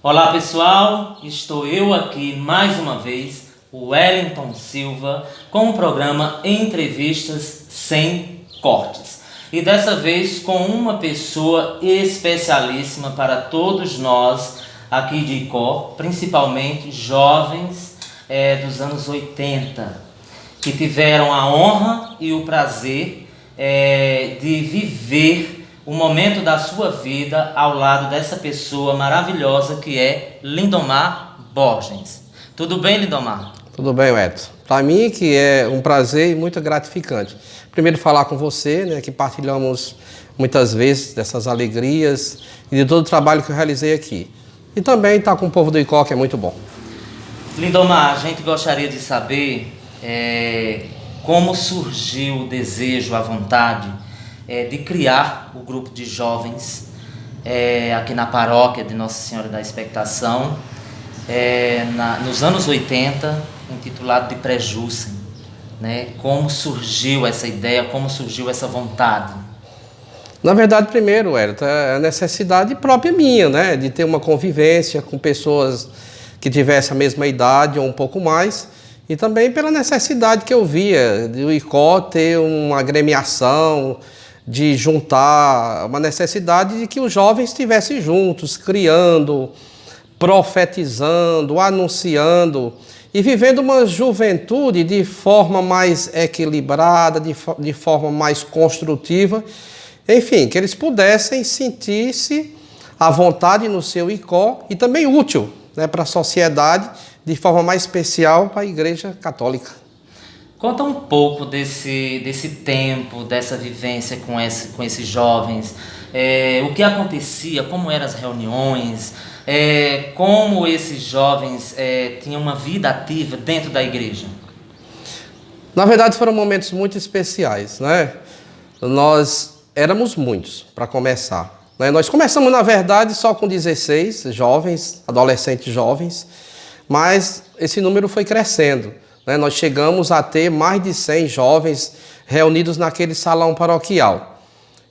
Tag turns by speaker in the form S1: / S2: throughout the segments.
S1: Olá pessoal, estou eu aqui mais uma vez, o Wellington Silva, com o programa Entrevistas Sem Cortes. E dessa vez com uma pessoa especialíssima para todos nós aqui de Icó, principalmente jovens dos anos 80, que tiveram a honra e o prazer de viver o momento da sua vida ao lado dessa pessoa maravilhosa que é Lindomar Borges. Tudo bem, Lindomar?
S2: Tudo bem, Edson. Para mim que é um prazer e muito gratificante. Primeiro falar com você, né, que partilhamos muitas vezes dessas alegrias e de todo o trabalho que eu realizei aqui. E também estar com o povo do Icó, que é muito bom.
S1: Lindomar, a gente gostaria de saber como surgiu o desejo, a vontade de criar o grupo de jovens aqui na paróquia de Nossa Senhora da Expectação, nos anos 80, intitulado de Prejúcem, né? Como surgiu essa ideia, como surgiu essa vontade?
S2: Na verdade, primeiro, Edson, é a necessidade própria minha, né, de ter uma convivência com pessoas que tivessem a mesma idade ou um pouco mais, e também pela necessidade que eu via do Icó ter uma agremiação, de juntar, uma necessidade de que os jovens estivessem juntos, criando, profetizando, anunciando e vivendo uma juventude de forma mais equilibrada, de forma mais construtiva, enfim, que eles pudessem sentir-se à vontade no seu Icó e também útil, né, para a sociedade, de forma mais especial para a Igreja Católica.
S1: Conta um pouco desse tempo, dessa vivência com esses jovens, o que acontecia, como eram as reuniões, como esses jovens tinham uma vida ativa dentro da igreja.
S2: Na verdade foram momentos muito especiais, né? Nós éramos muitos, para começar, né? Nós começamos na verdade só com 16 jovens, adolescentes jovens, mas esse número foi crescendo. Nós chegamos a ter mais de 100 jovens reunidos naquele salão paroquial.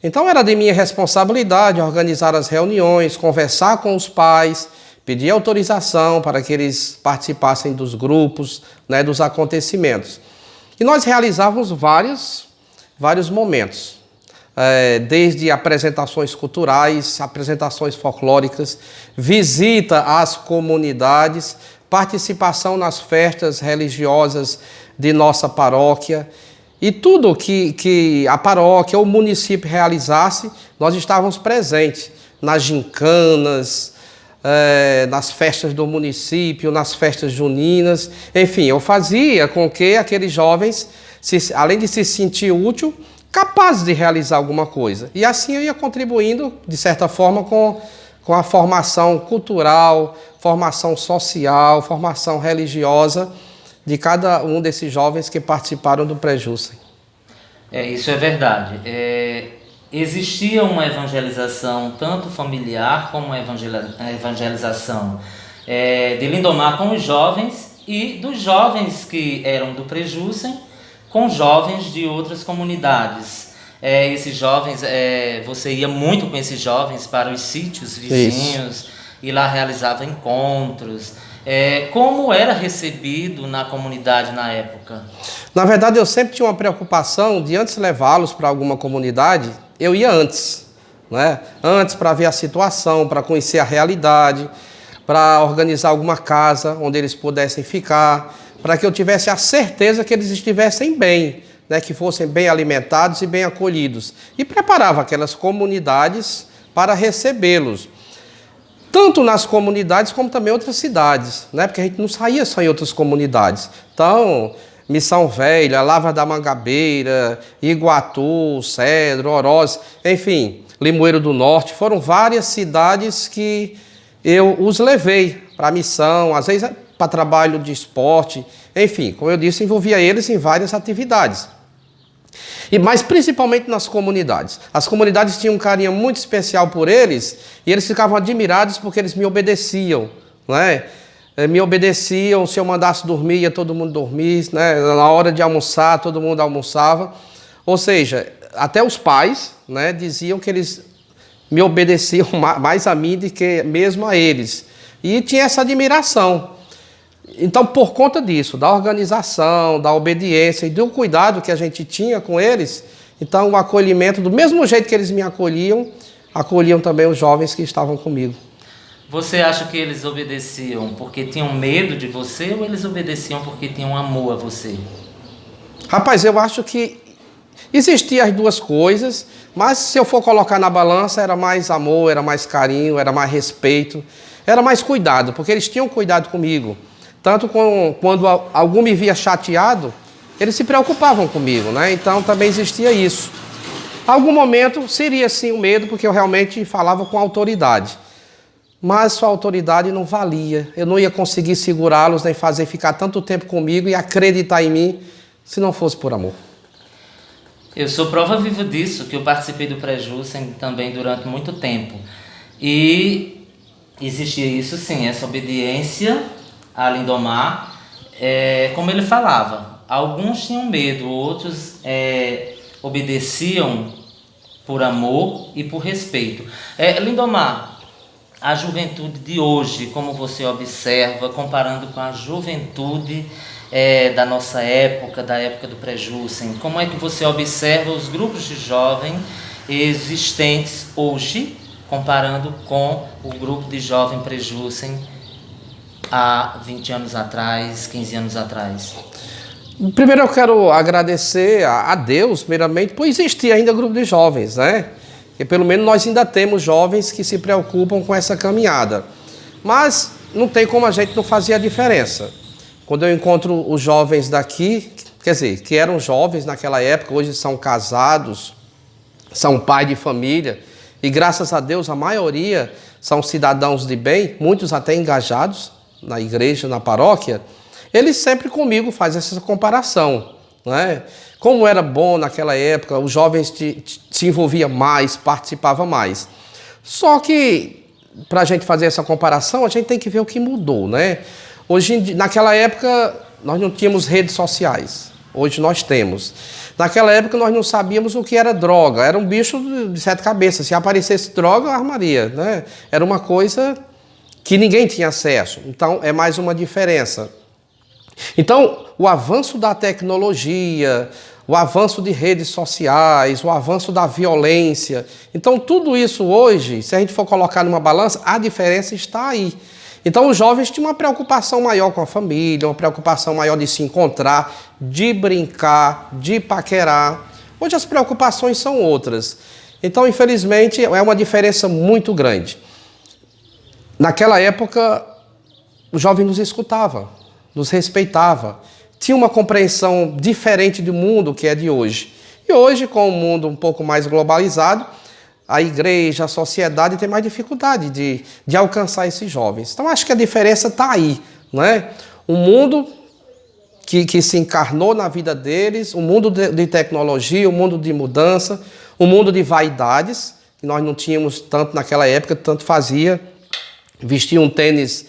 S2: Então era de minha responsabilidade organizar as reuniões, conversar com os pais, pedir autorização para que eles participassem dos grupos, né, dos acontecimentos. E nós realizávamos vários momentos, desde apresentações culturais, apresentações folclóricas, visita às comunidades, participação nas festas religiosas de nossa paróquia e tudo que a paróquia ou o município realizasse, nós estávamos presentes nas gincanas, nas festas do município, nas festas juninas, enfim, eu fazia com que aqueles jovens, além de se sentir útil, capazes de realizar alguma coisa. E assim eu ia contribuindo, de certa forma, com a formação cultural, formação social, formação religiosa de cada um desses jovens que participaram do Prejúcem.
S1: Isso é verdade. Existia uma evangelização tanto familiar como a evangelização de Lindomar com os jovens e dos jovens que eram do Prejúcem com jovens de outras comunidades. Esses jovens, você ia muito com esses jovens para os sítios vizinhos. Isso. E lá realizava encontros. Como era recebido na comunidade na época?
S2: Na verdade, eu sempre tinha uma preocupação de antes levá-los para alguma comunidade, eu ia antes, né? Antes para ver a situação, para conhecer a realidade, para organizar alguma casa onde eles pudessem ficar, para que eu tivesse a certeza que eles estivessem bem, né? Que fossem bem alimentados e bem acolhidos. E preparava aquelas comunidades para recebê-los. Tanto nas comunidades como também em outras cidades, né? Porque a gente não saía só em outras comunidades. Então, Missão Velha, Lavra da Mangabeira, Iguatu, Cedro, Oroz, enfim, Limoeiro do Norte, foram várias cidades que eu os levei para a missão, às vezes para trabalho de esporte, enfim, como eu disse, envolvia eles em várias atividades. Mas principalmente nas comunidades. As comunidades tinham um carinho muito especial por eles e eles ficavam admirados porque eles me obedeciam, né? Me obedeciam, se eu mandasse dormir, ia todo mundo dormir, né? Na hora de almoçar, todo mundo almoçava. Ou seja, até os pais, né, diziam que eles me obedeciam mais a mim do que mesmo a eles. E tinha essa admiração. Então, por conta disso, da organização, da obediência e do cuidado que a gente tinha com eles, então o acolhimento, do mesmo jeito que eles me acolhiam, acolhiam também os jovens que estavam comigo.
S1: Você acha que eles obedeciam porque tinham medo de você ou eles obedeciam porque tinham amor a você?
S2: Rapaz, eu acho que existiam as duas coisas, mas se eu for colocar na balança, era mais amor, era mais carinho, era mais respeito, era mais cuidado, porque eles tinham cuidado comigo. Tanto quando algum me via chateado, eles se preocupavam comigo, né? Então também existia isso. Algum momento seria sim o medo, porque eu realmente falava com autoridade. Mas sua autoridade não valia. Eu não ia conseguir segurá-los, nem fazer ficar tanto tempo comigo e acreditar em mim, se não fosse por amor.
S1: Eu sou prova viva disso, que eu participei do Pré-Jussem também durante muito tempo. E existia isso sim, essa obediência a Lindomar. Como ele falava, alguns tinham medo, outros obedeciam por amor e por respeito. Lindomar, a juventude de hoje, como você observa, comparando com a juventude da nossa época, da época do Pré-Jussem, como é que você observa os grupos de jovens existentes hoje, comparando com o grupo de jovem Pré-Jussem há 20 anos atrás, 15 anos atrás?
S2: Primeiro eu quero agradecer a Deus, primeiramente, por existir ainda grupo de jovens, né? Porque pelo menos nós ainda temos jovens que se preocupam com essa caminhada. Mas não tem como a gente não fazer a diferença. Quando eu encontro os jovens daqui, quer dizer, que eram jovens naquela época, hoje são casados, são pais de família, e graças a Deus a maioria são cidadãos de bem, muitos até engajados na igreja, na paróquia, eles sempre comigo fazem essa comparação, né? Como era bom naquela época, os jovens se envolviam mais, participavam mais. Só que, para a gente fazer essa comparação, a gente tem que ver o que mudou, né? Hoje, naquela época, nós não tínhamos redes sociais. Hoje nós temos. Naquela época, nós não sabíamos o que era droga. Era um bicho de 7 cabeças. Se aparecesse droga, armaria, né? Era uma coisa que ninguém tinha acesso. Então, é mais uma diferença. Então, o avanço da tecnologia, o avanço de redes sociais, o avanço da violência. Então, tudo isso hoje, se a gente for colocar numa balança, a diferença está aí. Então, os jovens tinham uma preocupação maior com a família, uma preocupação maior de se encontrar, de brincar, de paquerar. Hoje as preocupações são outras. Então, infelizmente, é uma diferença muito grande. Naquela época, o jovem nos escutava, nos respeitava, tinha uma compreensão diferente do mundo que é de hoje. E hoje, com o mundo um pouco mais globalizado, a igreja, a sociedade tem mais dificuldade de alcançar esses jovens. Então, acho que a diferença está aí, né? Um mundo que se encarnou na vida deles, um mundo de tecnologia, um mundo de mudança, um mundo de vaidades, que nós não tínhamos tanto naquela época, tanto fazia, vestir um tênis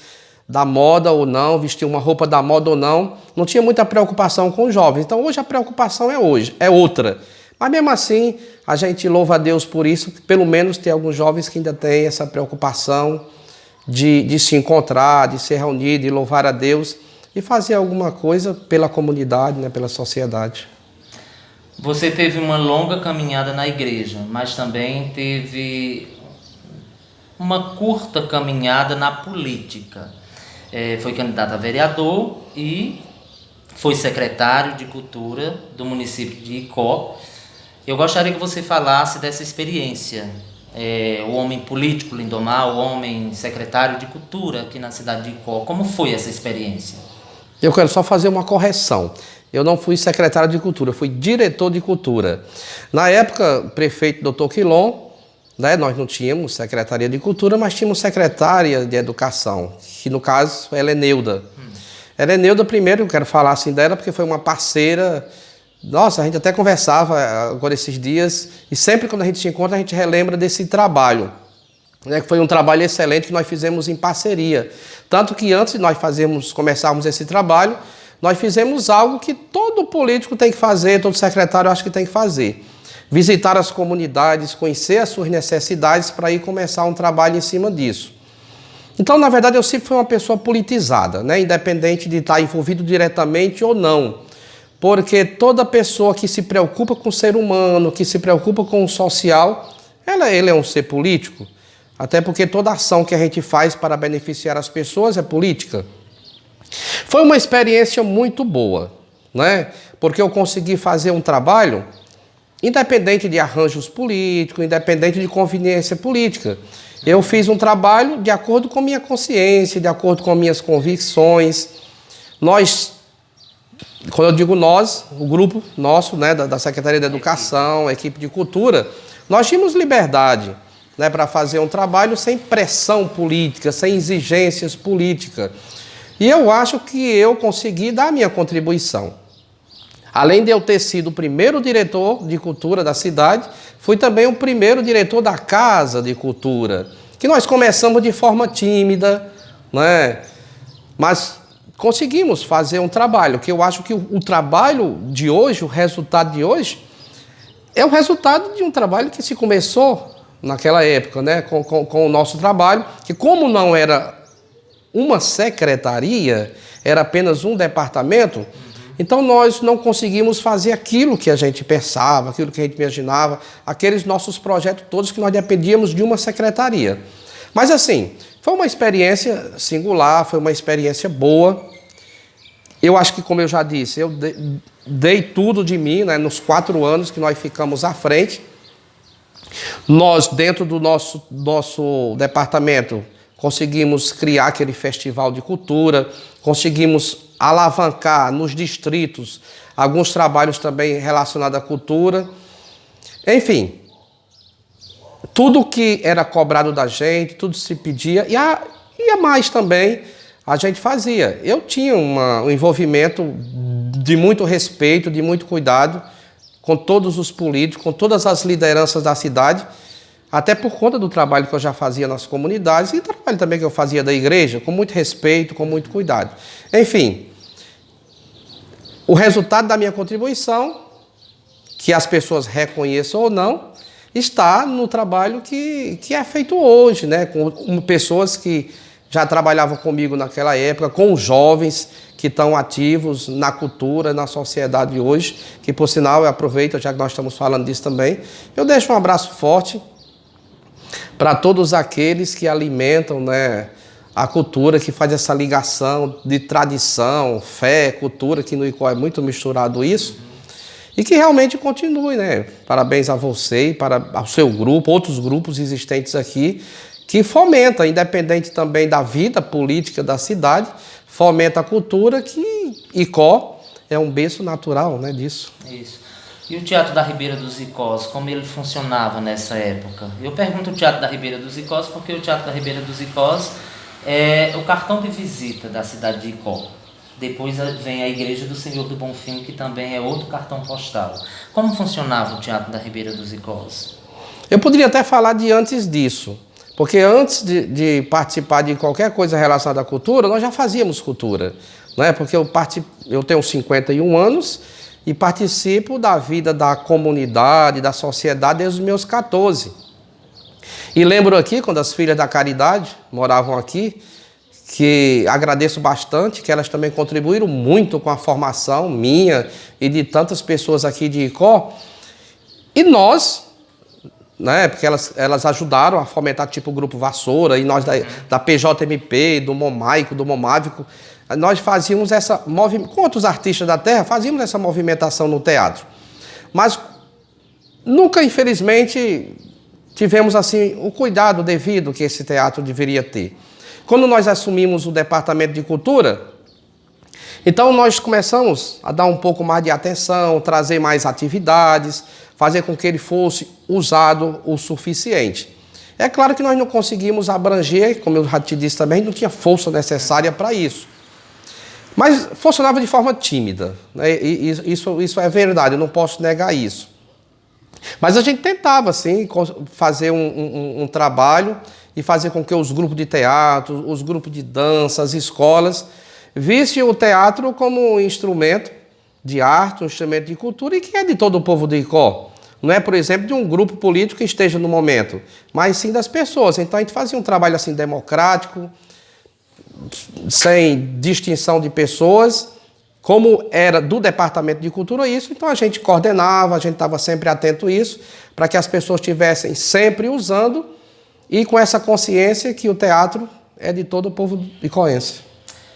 S2: da moda ou não, vestir uma roupa da moda ou não, não tinha muita preocupação com os jovens. Então, hoje a preocupação é outra. Mas mesmo assim, a gente louva a Deus por isso, que pelo menos tem alguns jovens que ainda têm essa preocupação de se encontrar, de se reunir, de louvar a Deus e fazer alguma coisa pela comunidade, né, pela sociedade.
S1: Você teve uma longa caminhada na igreja, mas também teve uma curta caminhada na política. Foi candidato a vereador e foi secretário de Cultura do município de Icó. Eu gostaria que você falasse dessa experiência. O homem político Lindomar, o homem secretário de Cultura aqui na cidade de Icó. Como foi essa experiência?
S2: Eu quero só fazer uma correção. Eu não fui secretário de Cultura, fui diretor de Cultura. Na época, o prefeito Dr. Quilom, né, nós não tínhamos secretaria de Cultura, mas tínhamos secretária de Educação, que no caso é Heleneuda. Heleneuda, primeiro, eu quero falar assim dela, porque foi uma parceira. Nossa, a gente até conversava agora esses dias, e sempre quando a gente se encontra, a gente relembra desse trabalho, né, que foi um trabalho excelente que nós fizemos em parceria. Tanto que antes de nós começarmos esse trabalho, nós fizemos algo que todo político tem que fazer, todo secretário acho que tem que fazer. Visitar as comunidades, conhecer as suas necessidades para ir começar um trabalho em cima disso. Então, na verdade, eu sempre fui uma pessoa politizada, né? Independente de estar envolvido diretamente ou não. Porque toda pessoa que se preocupa com o ser humano, que se preocupa com o social, ele é um ser político. Até porque toda ação que a gente faz para beneficiar as pessoas é política. Foi uma experiência muito boa, né? Porque eu consegui fazer um trabalho independente de arranjos políticos, independente de conveniência política. Eu fiz um trabalho de acordo com minha consciência, de acordo com minhas convicções. Nós, quando eu digo nós, o grupo nosso, né, da Secretaria de Educação, a equipe de cultura, nós tínhamos liberdade, né, para fazer um trabalho sem pressão política, sem exigências políticas. E eu acho que eu consegui dar a minha contribuição. Além de eu ter sido o primeiro diretor de cultura da cidade, fui também o primeiro diretor da Casa de Cultura, que nós começamos de forma tímida, né? Mas conseguimos fazer um trabalho, que eu acho que o trabalho de hoje, o resultado de hoje, é o resultado de um trabalho que se começou naquela época, né? Com o nosso trabalho, que como não era uma secretaria, era apenas um departamento, então nós não conseguimos fazer aquilo que a gente pensava, aquilo que a gente imaginava, aqueles nossos projetos todos que nós dependíamos de uma secretaria. Mas assim, foi uma experiência singular, foi uma experiência boa. Eu acho que, como eu já disse, eu dei tudo de mim, né, nos 4 anos que nós ficamos à frente. Nós, dentro do nosso departamento, conseguimos criar aquele festival de cultura, conseguimos alavancar nos distritos alguns trabalhos também relacionados à cultura. Enfim, tudo que era cobrado da gente, tudo se pedia, e a mais também a gente fazia. Eu tinha um envolvimento de muito respeito, de muito cuidado com todos os políticos, com todas as lideranças da cidade, até por conta do trabalho que eu já fazia nas comunidades e o trabalho também que eu fazia da igreja, com muito respeito, com muito cuidado. Enfim, o resultado da minha contribuição, que as pessoas reconheçam ou não, está no trabalho que é feito hoje, né? Com pessoas que já trabalhavam comigo naquela época, com os jovens que estão ativos na cultura, na sociedade hoje, que por sinal eu aproveito, já que nós estamos falando disso também, eu deixo um abraço forte para todos aqueles que alimentam, né, a cultura, que faz essa ligação de tradição, fé, cultura, que no ICO é muito misturado isso, e que realmente continue, né? Parabéns a você e para ao seu grupo, outros grupos existentes aqui, que fomenta, independente também da vida política da cidade, fomenta a cultura, que ICO é um berço natural, né, disso.
S1: Isso. E o Teatro da Ribeira dos Icós, como ele funcionava nessa época? Eu pergunto o Teatro da Ribeira dos Icós porque o Teatro da Ribeira dos Icós é o cartão de visita da cidade de Icó. Depois vem a Igreja do Senhor do Bonfim, que também é outro cartão postal. Como funcionava o Teatro da Ribeira dos Icós?
S2: Eu poderia até falar de antes disso, porque antes de participar de qualquer coisa relacionada à cultura, nós já fazíamos cultura, né? Porque eu tenho 51 anos e participo da vida da comunidade, da sociedade desde os meus 14. E lembro aqui, quando as filhas da Caridade moravam aqui, que agradeço bastante, que elas também contribuíram muito com a formação minha e de tantas pessoas aqui de Icó. E nós, né, porque elas ajudaram a fomentar tipo o Grupo Vassoura, e nós da PJMP, do Momaico, do Momávico, nós fazíamos com outros artistas da terra, fazíamos essa movimentação no teatro. Mas nunca, infelizmente, tivemos assim o cuidado devido que esse teatro deveria ter. Quando nós assumimos o Departamento de Cultura, então nós começamos a dar um pouco mais de atenção, trazer mais atividades, fazer com que ele fosse usado o suficiente. É claro que nós não conseguimos abranger, como eu já te disse também, não tinha força necessária para isso. Mas funcionava de forma tímida, né? Isso é verdade, eu não posso negar isso. Mas a gente tentava, sim, fazer um trabalho e fazer com que os grupos de teatro, os grupos de dança, as escolas, vissem o teatro como um instrumento de arte, um instrumento de cultura, e que é de todo o povo de Icó. Não é, por exemplo, de um grupo político que esteja no momento, mas sim das pessoas. Então a gente fazia um trabalho assim democrático, sem distinção de pessoas, como era do Departamento de Cultura isso, então a gente coordenava, a gente estava sempre atento a isso, para que as pessoas estivessem sempre usando e com essa consciência que o teatro é de todo o povo icoense.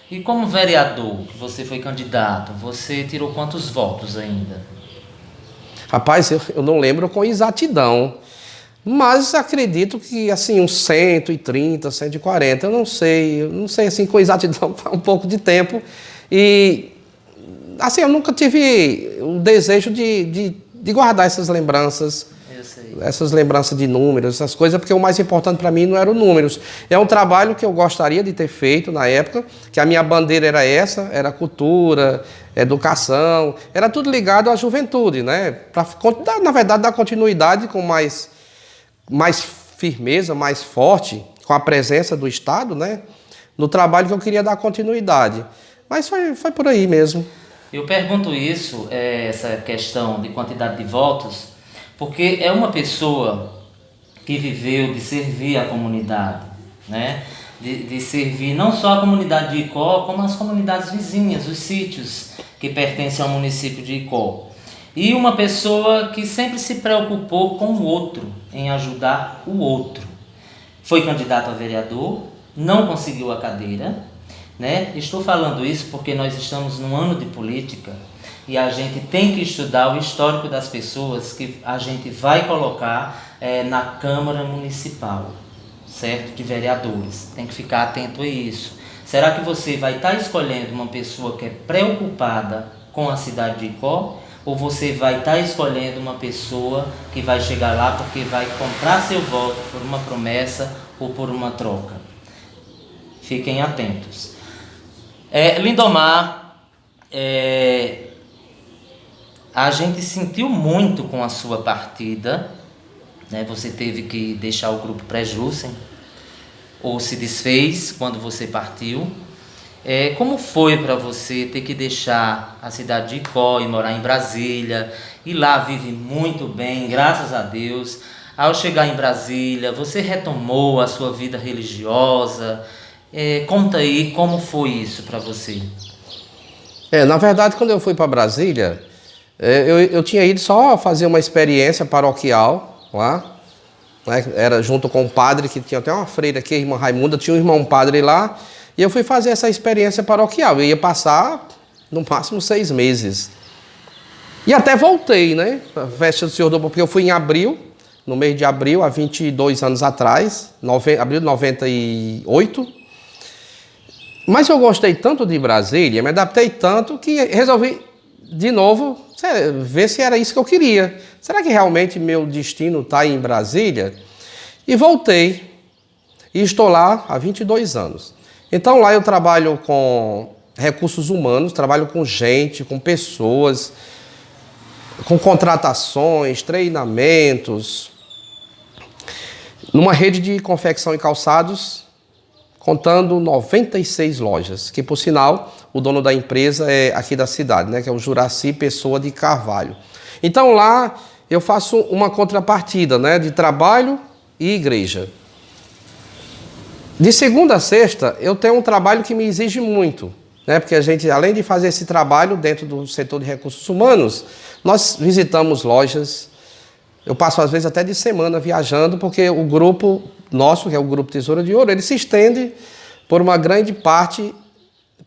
S1: E como vereador, que você foi candidato, você tirou quantos votos ainda?
S2: Rapaz, eu não lembro com exatidão, mas acredito que assim uns 130, 140, eu não sei assim com exatidão, há um pouco de tempo. E assim, eu nunca tive o desejo de guardar essas lembranças, essas lembranças de números, essas coisas, porque o mais importante para mim não eram números. É um trabalho que eu gostaria de ter feito na época, que a minha bandeira era essa, era cultura, educação, era tudo ligado à juventude, né? Para, na verdade, dar continuidade com mais firmeza, mais forte, com a presença do Estado, né? No trabalho que eu queria dar continuidade. Mas foi por aí mesmo.
S1: Eu pergunto isso, essa questão de quantidade de votos, porque é uma pessoa que viveu de servir a comunidade, né? De servir não só a comunidade de Icó, como as comunidades vizinhas, os sítios que pertencem ao município de Icó. E uma pessoa que sempre se preocupou com o outro, em ajudar o outro. Foi candidato a vereador, não conseguiu a cadeira, né? Estou falando isso porque nós estamos num ano de política e a gente tem que estudar o histórico das pessoas que a gente vai colocar na Câmara Municipal, certo? De vereadores. Tem que ficar atento a isso. Será que você vai estar escolhendo uma pessoa que é preocupada com a cidade de Icó? Ou você vai estar escolhendo uma pessoa que vai chegar lá porque vai comprar seu voto por uma promessa ou por uma troca? Fiquem atentos. Lindomar, a gente sentiu muito com a sua partida, né? Você teve que deixar o grupo Pré-Jussem, ou se desfez quando você partiu. Como foi para você ter que deixar a cidade de Icó e morar em Brasília, e lá vive muito bem, graças a Deus. Ao chegar em Brasília, você retomou a sua vida religiosa. Conta aí como foi isso para você.
S2: Na verdade, quando eu fui para Brasília, eu tinha ido só fazer uma experiência paroquial lá, né? Era junto com um padre, que tinha até uma freira aqui, a irmã Raimunda, tinha um irmão padre lá, e eu fui fazer essa experiência paroquial. Eu ia passar, no máximo, 6 meses. E até voltei, né? A festa do Senhor do Bom, porque eu fui em abril, no mês de abril, há 22 anos atrás, abril de 98. Mas eu gostei tanto de Brasília, me adaptei tanto, que resolvi, de novo, ver se era isso que eu queria. Será que realmente meu destino está em Brasília? E voltei. E estou lá há 22 anos. Então lá eu trabalho com recursos humanos, trabalho com gente, com pessoas, com contratações, treinamentos, numa rede de confecção e calçados, contando 96 lojas, que por sinal o dono da empresa é aqui da cidade, né, que é o Juraci Pessoa de Carvalho. Então lá eu faço uma contrapartida, né, de trabalho e igreja. De segunda a sexta eu tenho um trabalho que me exige muito, né, porque a gente, além de fazer esse trabalho dentro do setor de recursos humanos, nós visitamos lojas. Eu passo às vezes até de semana viajando, porque o grupo nosso, que é o Grupo Tesoura de Ouro, ele se estende por uma grande parte,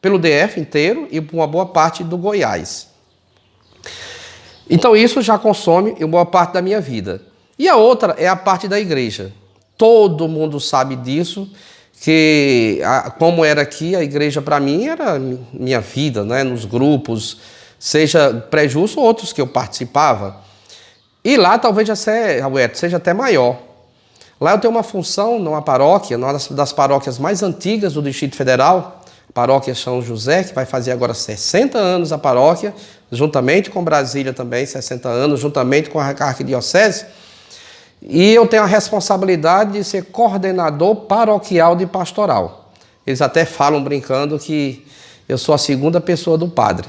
S2: pelo DF inteiro e por uma boa parte do Goiás. Então isso já consome uma boa parte da minha vida. E a outra é a parte da igreja. Todo mundo sabe disso, que como era aqui, a igreja para mim era minha vida, né? Nos grupos, seja Pré-Jusso ou outros que eu participava. E lá talvez seja até maior. Lá eu tenho uma função numa paróquia, numa das paróquias mais antigas do Distrito Federal, a paróquia São José, que vai fazer agora 60 anos a paróquia, juntamente com Brasília também, 60 anos, juntamente com a arquidiocese. E eu tenho a responsabilidade de ser coordenador paroquial de pastoral. Eles até falam brincando que eu sou a segunda pessoa do padre.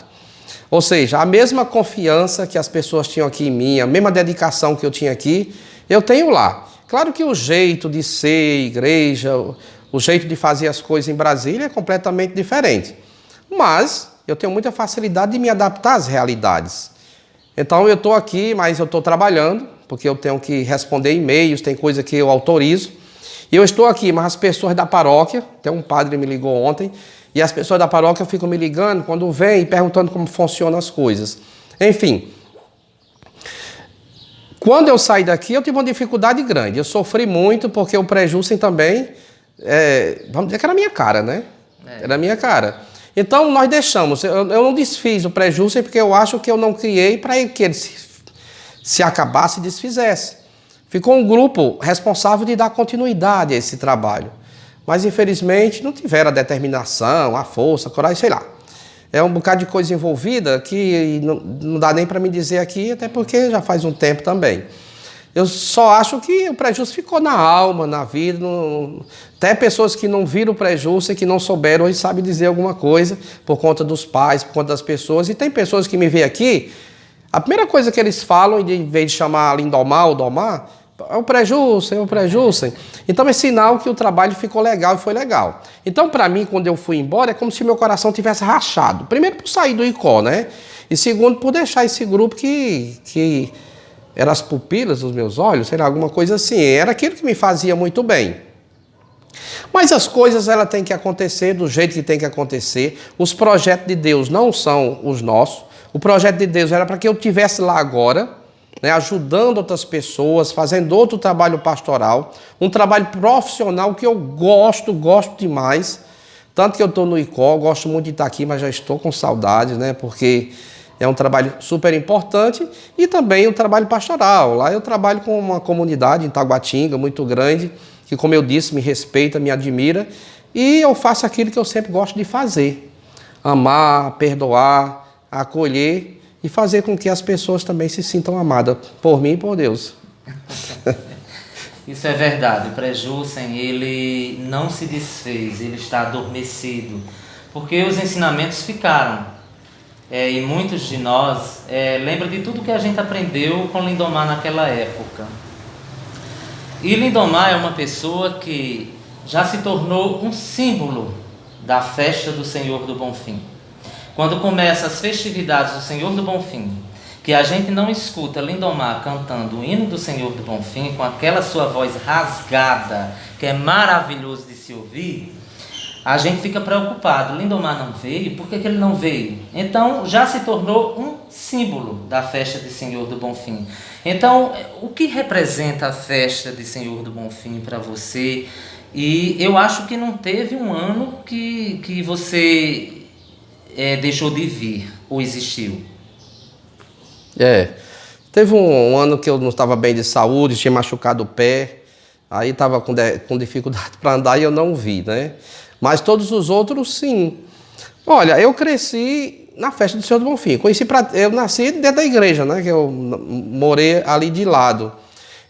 S2: Ou seja, a mesma confiança que as pessoas tinham aqui em mim, a mesma dedicação que eu tinha aqui, eu tenho lá. Claro que o jeito de ser igreja, o jeito de fazer as coisas em Brasília é completamente diferente. Mas eu tenho muita facilidade de me adaptar às realidades. Então eu estou aqui, mas eu estou trabalhando, porque eu tenho que responder e-mails, tem coisa que eu autorizo. E eu estou aqui, mas as pessoas da paróquia, até um padre me ligou ontem, e as pessoas da paróquia ficam me ligando quando vêm e perguntando como funcionam as coisas. Enfim, quando eu saí daqui, eu tive uma dificuldade grande. Eu sofri muito, porque o pré-Jussem também, vamos dizer que era a minha cara, né? Era a minha cara. Então, nós deixamos. Eu não desfiz o pré-Jussem, porque eu acho que eu não criei para que ele se acabasse e desfizesse. Ficou um grupo responsável de dar continuidade a esse trabalho. Mas, infelizmente, não tiveram a determinação, a força, a coragem, sei lá. É um bocado de coisa envolvida que não dá nem para me dizer aqui, até porque já faz um tempo também. Eu só acho que o pré-Jussem ficou na alma, na vida. Até pessoas que não viram o pré-Jussem, que não souberam, hoje sabem dizer alguma coisa por conta dos pais, por conta das pessoas. E tem pessoas que me veem aqui, a primeira coisa que eles falam, em vez de chamar Lindomar ou Domar, é o pré-Jussem, é o pré-Jussem. Então é sinal que o trabalho ficou legal e foi legal. Então, para mim, quando eu fui embora, é como se meu coração tivesse rachado. Primeiro, por sair do ICO, né? E segundo, por deixar esse grupo que era as pupilas dos meus olhos, sei lá, alguma coisa assim. Era aquilo que me fazia muito bem. Mas as coisas, elas têm que acontecer do jeito que tem que acontecer. Os projetos de Deus não são os nossos. O projeto de Deus era para que eu estivesse lá agora, né, ajudando outras pessoas, fazendo outro trabalho pastoral, um trabalho profissional que eu gosto demais. Tanto que eu estou no ICO, gosto muito de estar aqui, mas já estou com saudades, né, porque é um trabalho super importante e também um trabalho pastoral. Lá eu trabalho com uma comunidade em Taguatinga muito grande, que, como eu disse, me respeita, me admira, e eu faço aquilo que eu sempre gosto de fazer: amar, perdoar, acolher e fazer com que as pessoas também se sintam amadas por mim e por Deus.
S1: Isso é verdade. O pré-Jussem, ele não se desfez, ele está adormecido, porque os ensinamentos ficaram. E muitos de nós lembram de tudo que a gente aprendeu com Lindomar naquela época. E Lindomar é uma pessoa que já se tornou um símbolo da festa do Senhor do Bonfim. Quando começam as festividades do Senhor do Bonfim, que a gente não escuta Lindomar cantando o hino do Senhor do Bonfim, com aquela sua voz rasgada, que é maravilhoso de se ouvir, a gente fica preocupado. Lindomar não veio? Por que ele não veio? Então, já se tornou um símbolo da festa de Senhor do Bonfim. Então, o que representa a festa de Senhor do Bonfim para você? E eu acho que não teve um ano que você deixou de vir ou existiu.
S2: Teve um ano que eu não estava bem de saúde, tinha machucado o pé, aí estava com dificuldade para andar e eu não vi, né? Mas todos os outros, sim. Olha, eu cresci na festa do Senhor do Bonfim. Eu nasci dentro da igreja, né? Que eu morei ali de lado.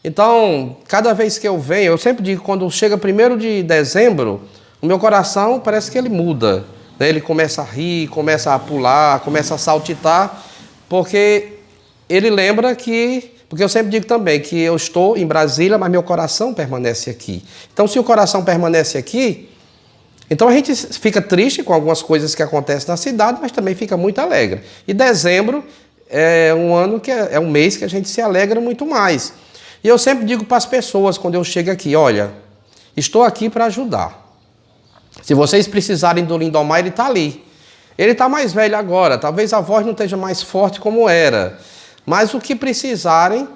S2: Então, cada vez que eu venho, eu sempre digo, quando chega 1º de dezembro, o meu coração parece que ele muda, né? Ele começa a rir, começa a pular, começa a saltitar, porque ele lembra que... Porque eu sempre digo também que eu estou em Brasília, mas meu coração permanece aqui. Então, se o coração permanece aqui, então a gente fica triste com algumas coisas que acontecem na cidade, mas também fica muito alegre. E dezembro é um ano é um mês que a gente se alegra muito mais. E eu sempre digo para as pessoas quando eu chego aqui: olha, estou aqui para ajudar. Se vocês precisarem do Lindomar, ele está ali. Ele está mais velho agora, talvez a voz não esteja mais forte como era, mas o que precisarem,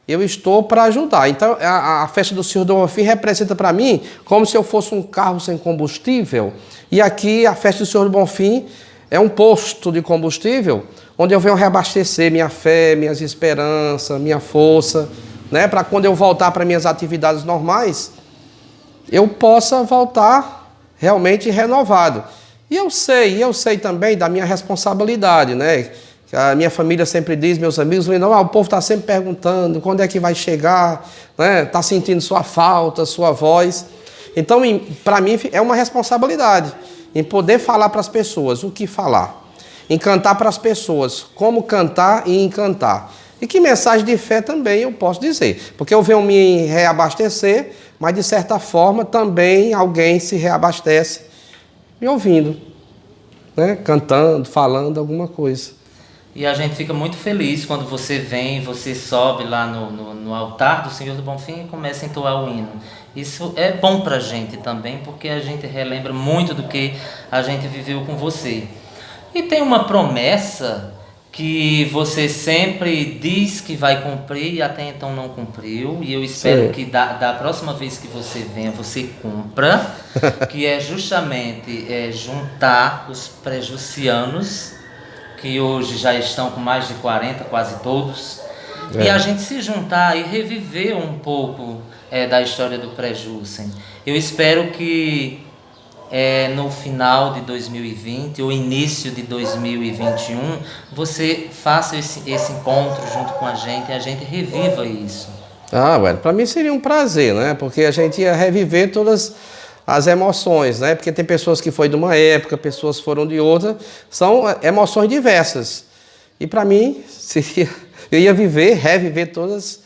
S2: eu estou para ajudar. Então, a festa do Senhor do Bonfim representa para mim como se eu fosse um carro sem combustível. E aqui, a festa do Senhor do Bonfim é um posto de combustível, onde eu venho reabastecer minha fé, minhas esperanças, minha força, né? Para quando eu voltar para minhas atividades normais, eu possa voltar realmente renovado. E eu sei também da minha responsabilidade, né? A minha família sempre diz, meus amigos, o povo está sempre perguntando quando é que vai chegar, né? Está sentindo sua falta, sua voz. Então, para mim, é uma responsabilidade em poder falar para as pessoas o que falar. em cantar para as pessoas, como cantar e encantar. E que mensagem de fé também eu posso dizer, porque eu venho me reabastecer, mas de certa forma também alguém se reabastece me ouvindo, né? Cantando, falando alguma coisa.
S1: E a gente fica muito feliz quando você vem, você sobe lá no altar do Senhor do Bonfim e começa a entoar o hino. Isso é bom pra gente também, porque a gente relembra muito do que a gente viveu com você. E tem uma promessa que você sempre diz que vai cumprir e até então não cumpriu. E eu espero
S2: Sim.
S1: que da próxima vez que você venha, você cumpra, que é justamente juntar os prejucianos, que hoje já estão com mais de 40, quase todos, e a gente se juntar e reviver um pouco da história do Prejusem. Eu espero que no final de 2020 ou início de 2021 você faça esse encontro junto com a gente e a gente reviva isso.
S2: Para mim seria um prazer, né? Porque a gente ia reviver todas as emoções, né? Porque tem pessoas que foi de uma época, pessoas que foram de outra, são emoções diversas. E para mim seria, eu ia reviver todas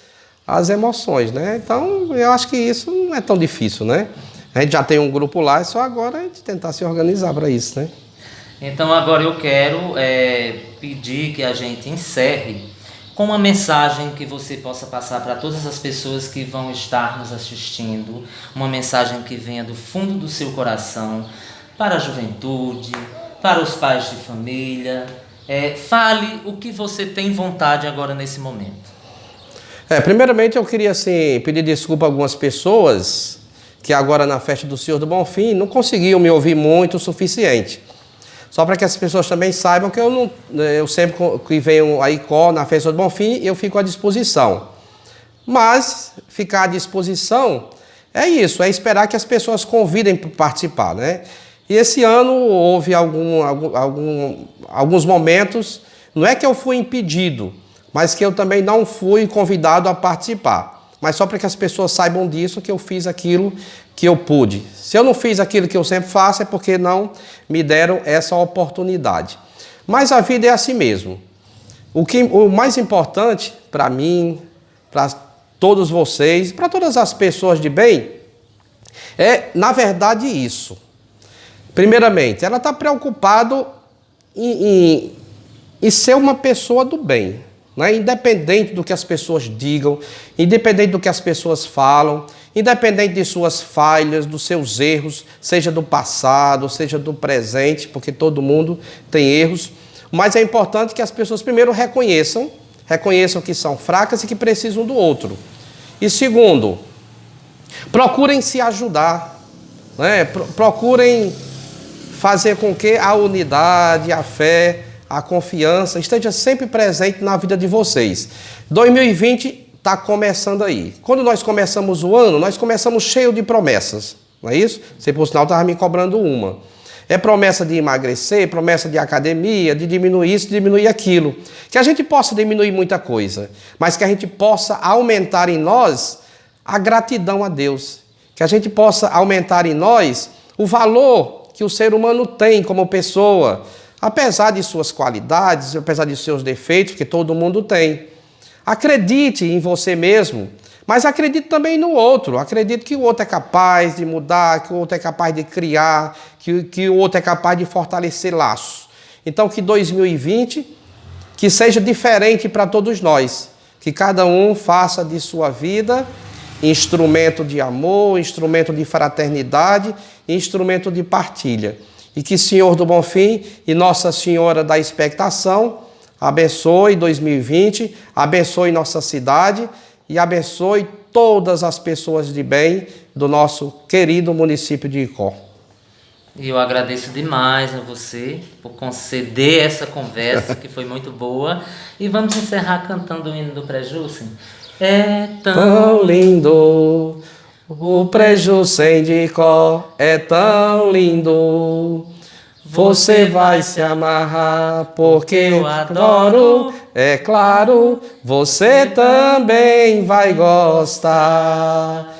S2: as emoções, né? Então eu acho que isso não é tão difícil, né? A gente já tem um grupo lá, é só agora a gente tentar se organizar para isso, né?
S1: Então agora eu quero pedir que a gente encerre com uma mensagem que você possa passar para todas as pessoas que vão estar nos assistindo, uma mensagem que venha do fundo do seu coração, para a juventude, para os pais de família. Fale o que você tem vontade agora nesse momento.
S2: Primeiramente eu queria assim, pedir desculpa a algumas pessoas que agora na festa do Senhor do Bonfim não conseguiam me ouvir muito o suficiente. Só para que as pessoas também saibam que eu sempre que venho aí na festa do Bonfim, eu fico à disposição. Mas ficar à disposição é isso, é esperar que as pessoas convidem para participar, né? E esse ano houve alguns momentos, não é que eu fui impedido, mas que eu também não fui convidado a participar. Mas só para que as pessoas saibam disso, que eu fiz aquilo que eu pude. Se eu não fiz aquilo que eu sempre faço, é porque não me deram essa oportunidade. Mas a vida é assim mesmo. O mais importante para mim, para todos vocês, para todas as pessoas de bem, é, na verdade, isso. Primeiramente, ela está preocupada em ser uma pessoa do bem. Né? Independente do que as pessoas digam, independente do que as pessoas falam, independente de suas falhas, dos seus erros, seja do passado, seja do presente, porque todo mundo tem erros, mas é importante que as pessoas primeiro reconheçam que são fracas e que precisam do outro. E segundo, procurem se ajudar, né? Procurem fazer com que a unidade, a fé, a confiança esteja sempre presente na vida de vocês. 2020 está começando aí. Quando nós começamos o ano, nós começamos cheio de promessas, não é isso? Você, por sinal, estava me cobrando uma. É promessa de emagrecer, promessa de academia, de diminuir isso, de diminuir aquilo. Que a gente possa diminuir muita coisa, mas que a gente possa aumentar em nós a gratidão a Deus. Que a gente possa aumentar em nós o valor que o ser humano tem como pessoa, apesar de suas qualidades, apesar de seus defeitos, que todo mundo tem. Acredite em você mesmo, mas acredite também no outro. Acredite que o outro é capaz de mudar, que o outro é capaz de criar, que o outro é capaz de fortalecer laços. Então que 2020, que seja diferente para todos nós. Que cada um faça de sua vida instrumento de amor, instrumento de fraternidade, instrumento de partilha. E que Senhor do Bonfim e Nossa Senhora da Expectação abençoe 2020, abençoe nossa cidade e abençoe todas as pessoas de bem do nosso querido município de Icó.
S1: E eu agradeço demais a você por conceder essa conversa, que foi muito boa. E vamos encerrar cantando o hino do Prejusem. É
S2: tão lindo, o Prejusem de Icó é tão lindo. Você vai se amarrar porque eu adoro, é claro, você também vai gostar.